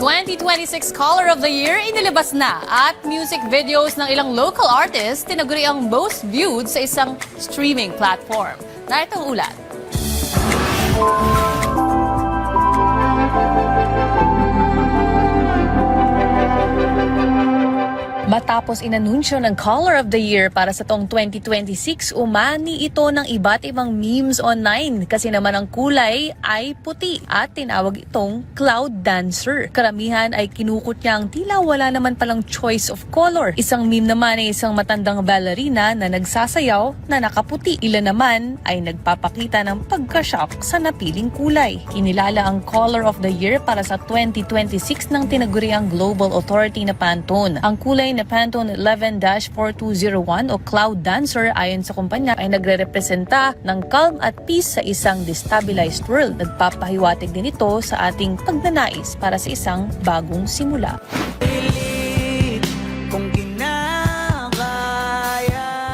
2026 Caller of the Year inilabas na at music videos ng ilang local artists tinaguri ang most viewed sa isang streaming platform. Narito ang ulat. Matapos inanunsyo ng Caller of the Year para sa taong 2026, umani ito ng iba't ibang memes online kasi naman ang kulay ay puti at tinawag itong Cloud Dancer. Karamihan ay kinukot niya ang tila wala naman palang choice of color. Isang meme naman ay isang matandang ballerina na nagsasayaw na nakaputi. Ilan naman ay nagpapakita ng pagka-shock sa napiling kulay. Kinilala ang Caller of the Year para sa 2026 ng tinaguriang Global Authority na Pantone. Ang kulay na Pantone 11-4201 o Cloud Dancer ayon sa kumpanya ay nagre-representa ng calm at peace sa isang destabilized world. Nagpapahiwatig din ito sa ating pagnanais para sa isang bagong simula.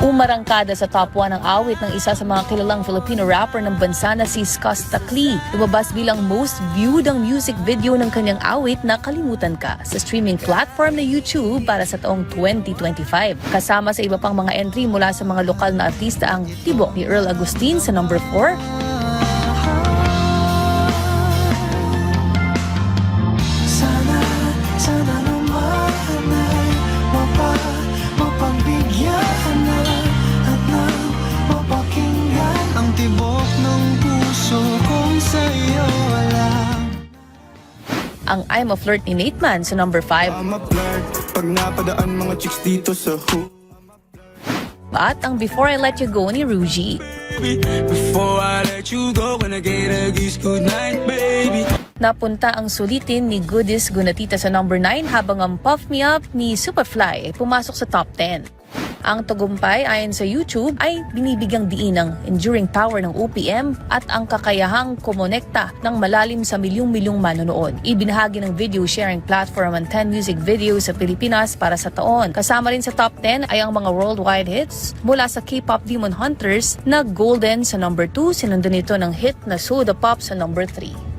Umarangkada sa top 1 ang awit ng isa sa mga kilalang Filipino rapper ng bansa na si Skusta Clee. Lumabas bilang most viewed ang music video ng kanyang awit na Kalimutan Ka sa streaming platform na YouTube para sa taong 2025. Kasama sa iba pang mga entry mula sa mga lokal na artista ang Tibok ni Earl Agustin sa number 4, ang I'm a Flirt ni Nate Man sa number 5. Pag napadaan mga chicks dito sa At ang Before I Let You Go ni Ruji. Before I let you go, when I get a kiss, good night, baby. Napunta ang Sulitin ni Goodies Gunatita sa number 9 habang ang Puff Me Up ni Superfly ay pumasok sa top 10. Ang tagumpay ayon sa YouTube ay binibigyang diin ng enduring power ng OPM at ang kakayahang kumonekta ng malalim sa milyong-milyong manonood. Ibinahagi ng video sharing platform ang 10 music videos sa Pilipinas para sa taon. Kasama rin sa top 10 ay ang mga worldwide hits mula sa K-pop Demon Hunters na Golden sa number 2, sinundan nito ng hit na Soda Pop sa number 3.